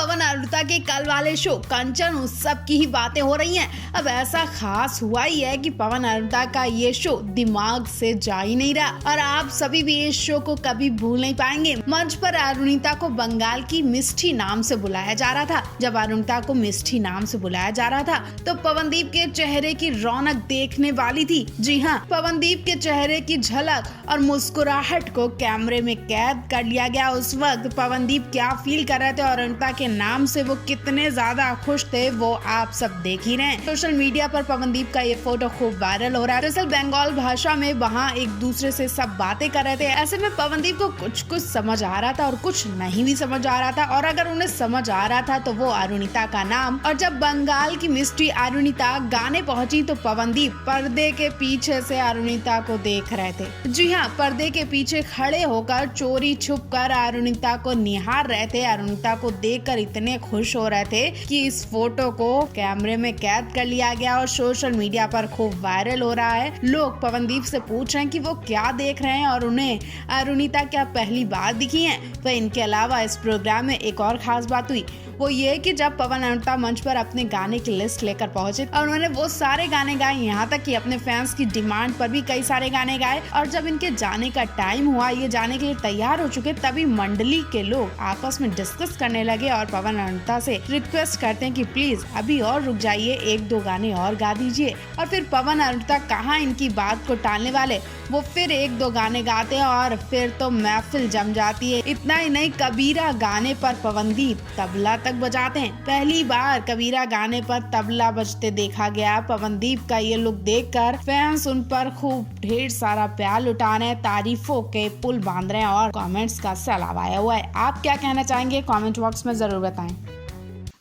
पवन अरुणिता के कल वाले शो कंचन उत्सव की ही बातें हो रही हैं। अब ऐसा खास हुआ ही है कि पवन अरुणिता का ये शो दिमाग से जा ही नहीं रहा और आप सभी भी इस शो को कभी भूल नहीं पाएंगे। मंच पर अरुणिता को बंगाल की मिष्टी नाम से बुलाया जा रहा था। जब अरुणिता को मिष्टी नाम से बुलाया जा रहा था तो पवनदीप के चेहरे की रौनक देखने वाली थी। जी हाँ, पवनदीप के चेहरे की झलक और मुस्कुराहट को कैमरे में कैद कर लिया गया। उस वक्त पवनदीप क्या फील कर रहे थे और अरुणिता के नाम से वो कितने ज्यादा खुश थे वो आप सब देख ही रहे हैं। सोशल मीडिया पर पवनदीप का ये फोटो खूब वायरल हो रहा है। दरअसल बंगाल भाषा में वहाँ एक दूसरे से सब बातें कर रहे थे। ऐसे में पवनदीप को कुछ समझ आ रहा था और कुछ नहीं भी समझ आ रहा था, और अगर उन्हें समझ आ रहा था तो वो अरुणिता का नाम। और जब बंगाल की मिस्ट्री अरुणिता गाने पहुंची तो पवनदीप पर्दे के पीछे से अरुणिता को देख रहे थे। जी हाँ, पर्दे के पीछे खड़े होकर चोरी छुप कर अरुणिता को निहार रहे थे। अरुणिता को देखकर इतने खुश हो रहे थे कि इस फोटो को कैमरे में कैद कर लिया गया और सोशल मीडिया पर खूब वायरल हो रहा है। लोग पवनदीप से पूछ रहे हैं कि वो क्या देख रहे हैं और उन्हें अरुणिता क्या पहली बार दिखी है। तो इनके अलावा इस प्रोग्राम में एक और खास बात हुई, वो ये कि जब पवन अरुणिता मंच पर अपने गाने की लिस्ट लेकर पहुंचे और उन्होंने वो सारे गाने गाए, यहाँ तक कि अपने फैंस की डिमांड पर भी कई सारे गाने गाए। और जब इनके जाने का टाइम हुआ, ये जाने के लिए तैयार हो चुके, तभी मंडली के लोग आपस में डिस्कस करने लगे और पवन अरुणिता से रिक्वेस्ट करते हैं कि प्लीज अभी और रुक जाइए, एक दो गाने और गा दीजिए। और फिर पवन अरुणिता कहाँ इनकी बात को टालने वाले, वो फिर एक दो गाने गाते हैं और फिर तो महफिल जम जाती है। इतना ही नहीं, कबीरा गाने पर पवनदीप तबला तक बजाते हैं। पहली बार कबीरा गाने पर तबला बजते देखा गया। पवनदीप का ये लुक देखकर फैंस उन पर खूब ढेर सारा प्यार लुटा रहे हैं, तारीफों के पुल बांध रहे हैं और कमेंट्स का सैलाब आया हुआ है। आप क्या कहना चाहेंगे कमेंट बॉक्स में जरूर बताएं।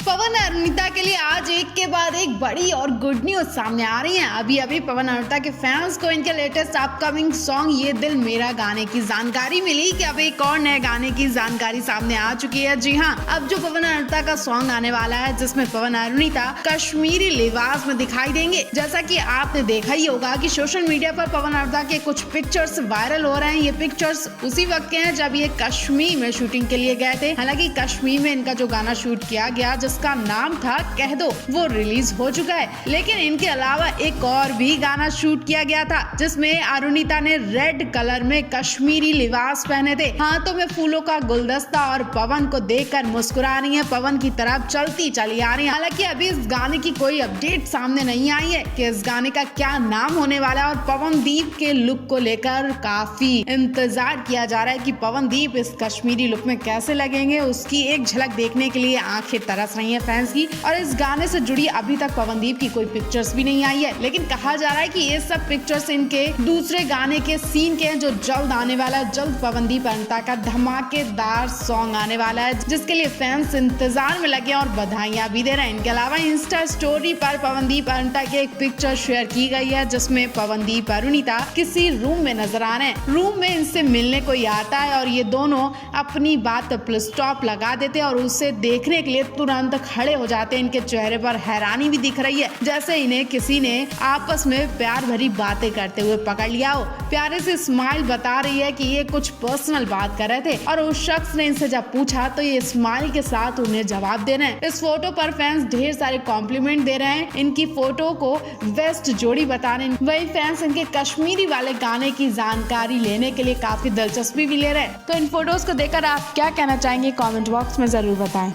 पवन अरुणिता के लिए आज एक के बाद एक बड़ी और गुड न्यूज सामने आ रही है। अभी पवन अरुणिता के फैंस को इनके लेटेस्ट अपकमिंग सॉन्ग ये दिल मेरा गाने की जानकारी मिली कि अब एक और नए गाने की जानकारी सामने आ चुकी है। जी हाँ, अब जो पवन अरुणिता का सॉन्ग आने वाला है जिसमें पवन अरुणिता कश्मीरी लिबास में दिखाई देंगे। जैसा कि आपने देखा ही होगा कि सोशल मीडिया पर पवन अरुणिता के कुछ पिक्चर्स वायरल हो रहे हैं। ये पिक्चर्स उसी वक्त के हैं जब ये कश्मीर में शूटिंग के लिए गए थे। हालांकि कश्मीर में इनका जो गाना शूट किया गया जिसका नाम था कह दो, वो रिलीज हो चुका है। लेकिन इनके अलावा एक और भी गाना शूट किया गया था जिसमें अरुणिता ने रेड कलर में कश्मीरी लिबास पहने थे, हाथों में फूलों का गुलदस्ता, और पवन को देखकर मुस्कुरा रही है, पवन की तरफ चलती चली आ रही है। हालांकि अभी इस गाने की कोई अपडेट सामने नहीं आई है कि इस गाने का क्या नाम होने वाला है। और पवनदीप के लुक को लेकर काफी इंतजार किया जा रहा है कि पवनदीप इस कश्मीरी लुक में कैसे लगेंगे। उसकी एक झलक देखने के लिए आंखें तरस रही है फैंस की। और इस गाने से जुड़ी अभी तक पवनदीप की कोई पिक्चर्स भी नहीं आई है, लेकिन कहा जा रहा है कि ये सब पिक्चर्स इनके दूसरे गाने के सीन के हैं जो जल्द आने वाला है। जल्द पवनदीप अरुणिता का धमाकेदार सॉन्ग आने वाला है जिसके लिए फैंस इंतजार में लगे और बधाइयां भी दे रहे हैं। इनके अलावा इंस्टा स्टोरी पर पवनदीप अरुणिता की एक पिक्चर शेयर की गई है जिसमें पवनदीप अरुणिता किसी रूम में नजर आ रहे हैं। रूम में इनसे मिलने कोई आता है और ये दोनों अपनी बात फुल स्टॉप लगा देते हैं और उसे देखने के लिए तुरंत खड़े हो जाते हैं। इनके चेहरे पर हैरानी भी दिख रही है, जैसे इन्हें किसी ने आपस में प्यार भरी बातें करते हुए पकड़ लिया हो। प्यारे से स्माइल बता रही है कि ये कुछ पर्सनल बात कर रहे थे और उस शख्स ने इनसे जब पूछा तो ये स्माइल के साथ उन्हें जवाब दे रहे हैं। इस फोटो पर फैंस ढेर सारे कॉम्प्लीमेंट दे रहे हैं। इनकी फोटो को बेस्ट जोड़ी बता रहे हैं। वही फैंस इनके कश्मीरी वाले गाने की जानकारी लेने के लिए काफी दिलचस्पी भी ले रहे हैं। तो इन फोटोज को देखकर आप क्या कहना चाहेंगे कमेंट बॉक्स में जरूर बताएं।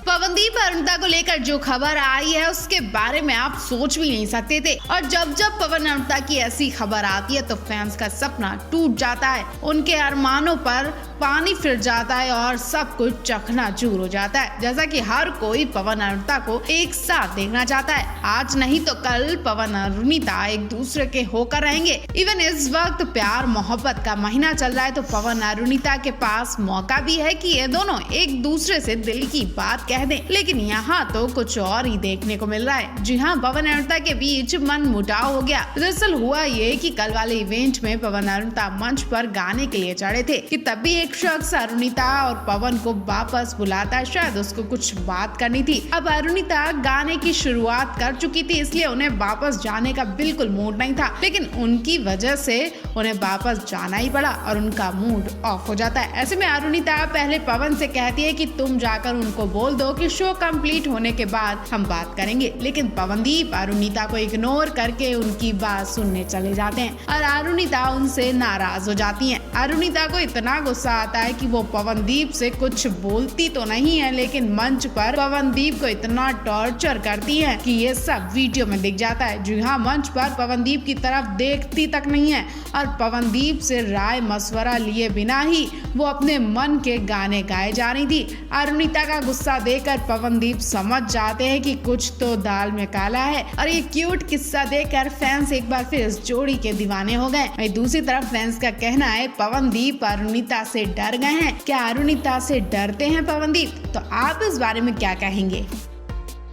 पवनदीप अरुणिता को लेकर जो खबर आई है उसके बारे में आप सोच भी नहीं सकते थे। और जब जब पवन अरुणिता की ऐसी खबर आती है तो फैंस का सपना टूट जाता है, उनके अरमानों पर पानी फिर जाता है और सब कुछ चकनाचूर हो जाता है। जैसा कि हर कोई पवन अरुणिता को एक साथ देखना चाहता है। आज नहीं तो कल पवन अरुणिता एक दूसरे के होकर रहेंगे। इवन इस वक्त प्यार मोहब्बत का महीना चल रहा है तो पवन अरुणिता के पास मौका भी है कि ये दोनों एक दूसरे से दिल की बात कह दें। लेकिन यहाँ तो कुछ और ही देखने को मिल रहा है। जी हाँ, पवन अरुणिता के बीच मन मुटाव हो गया। दरअसल हुआ ये कि कल वाले इवेंट में पवन अरुणिता मंच पर गाने के लिए चढ़े थे कि तभी एक शख्स अरुणिता और पवन को वापस बुलाता है। शायद उसको कुछ बात करनी थी। अब अरुणिता गाने की शुरुआत कर चुकी थी इसलिए उन्हें वापस जाने का बिल्कुल मूड नहीं था, लेकिन उनकी वजह से उन्हें वापस जाना ही पड़ा और उनका मूड ऑफ हो जाता है। ऐसे में अरुणिता पहले पवन से कहती है कि तुम जाकर उनको बोल दो कि शो कंप्लीट होने के बाद हम बात करेंगे। लेकिन पवनदीप अरुणिता को इग्नोर करके उनकी बात सुनने चले जाते हैं और अरुणिता उनसे नाराज हो जाती है। अरुणिता को इतना गुस्सा आता है कि वो पवनदीप से कुछ बोलती तो नहीं है, लेकिन मंच पर पवनदीप को इतना टॉर्चर करती है कि ये सब वीडियो में दिख जाता है। जी हाँ, मंच पर पवनदीप की तरफ देखती तक नहीं है और पवनदीप से राय मशवरा लिए बिना ही वो अपने मन के गाने गाए जा रही थी। अरुणिता का गुस्सा देखकर पवनदीप समझ जाते हैं कि कुछ तो दाल में काला है और ये क्यूट किस्सा देखकर फैंस एक बार फिर इस जोड़ी के दीवाने हो गए। वहीं दूसरी तरफ फैंस का कहना है पवनदीप अरुणिता से डर गए हैं। क्या अरुणिता से डरते हैं पवनदीप? तो आप इस बारे में क्या कहेंगे?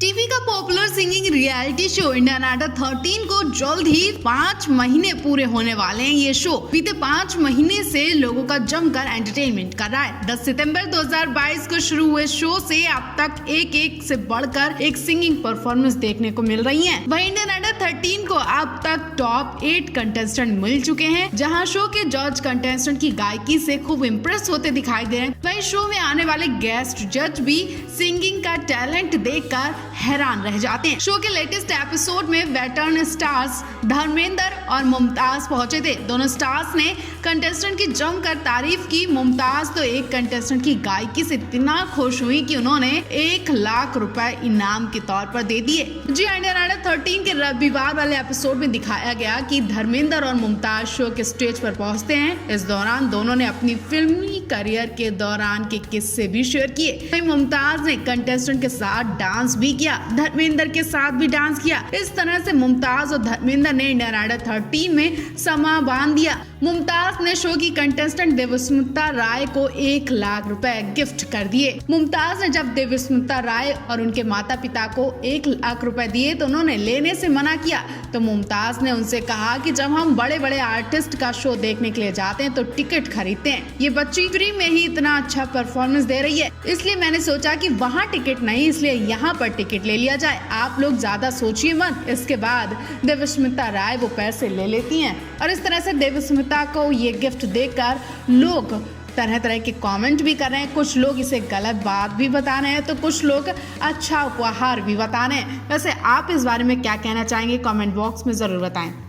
टीवी का popular singing reality show Indian Idol 13 को जल्द ही 5 महीने पूरे होने वाले हैं। ये शो बीते 5 महीने से लोगों का जमकर एंटरटेनमेंट कर रहा है। 10 सितंबर 2022 को शुरू हुए शो से अब तक एक से बढ़कर एक सिंगिंग परफॉर्मेंस देखने को मिल रही है। वहीं इंडियन आइडल 13 को अब तक टॉप 8 कंटेस्टेंट मिल चुके हैं, जहां शो के जज कंटेस्टेंट की गायकी से खूब इम्प्रेस होते दिखाई दे रहे हैं। वहीं शो में आने वाले गेस्ट जज भी सिंगिंग का टैलेंट देखकर हैरान रह जाते हैं। शो के लेटेस्ट एपिसोड में वेटरन स्टार्स धर्मेंद्र और मुमताज पहुंचे थे। दोनों स्टार्स ने कंटेस्टेंट की जमकर तारीफ की। मुमताज तो एक कंटेस्टेंट की गायकी से इतना खुश हुई कि उन्होंने 1 लाख रुपए इनाम के तौर पर दे दिए। जी इंडियन आइडल 13 के रविवार वाले एपिसोड में दिखाया गया कि धर्मेंद्र और मुमताज शो के स्टेज पर पहुंचते हैं। इस दौरान दोनों ने अपनी फिल्मी करियर के दौरान के किस्से भी शेयर किए। मुमताज ने कंटेस्टेंट के साथ डांस भी किया, धर्मेंद्र के साथ भी डांस किया। इस तरह से मुमताज और धर्मेंद्र ने इंडियन आइडल 13 में समा बांध दिया। मुमताज ने शो की कंटेस्टेंट देवस्मिता राय को 1 लाख रुपए गिफ्ट कर दिए। मुमताज ने जब देवस्मिता राय और उनके माता पिता को 1 लाख रुपए दिए तो उन्होंने लेने से मना किया। तो मुमताज ने उनसे कहा कि जब हम बड़े बड़े आर्टिस्ट का शो देखने के लिए जाते हैं तो टिकट खरीदते हैं, ये बच्ची फ्री में ही इतना अच्छा परफॉर्मेंस दे रही है, इसलिए मैंने सोचा कि वहाँ टिकट नहीं, इसलिए यहाँ पर टिकट ले लिया जाए। आप लोग ज्यादा सोचिए मत। इसके बाद देवस्मिता राय वो पैसे ले लेती हैं और इस तरह से देवस्मिता को ये गिफ्ट देकर लोग तरह तरह के कमेंट भी कर रहे हैं। कुछ लोग इसे गलत बात भी बता रहे हैं तो कुछ लोग अच्छा उपहार भी बता रहे हैं। वैसे आप इस बारे में क्या कहना चाहेंगे? कमेंट बॉक्स में जरूर बताएं।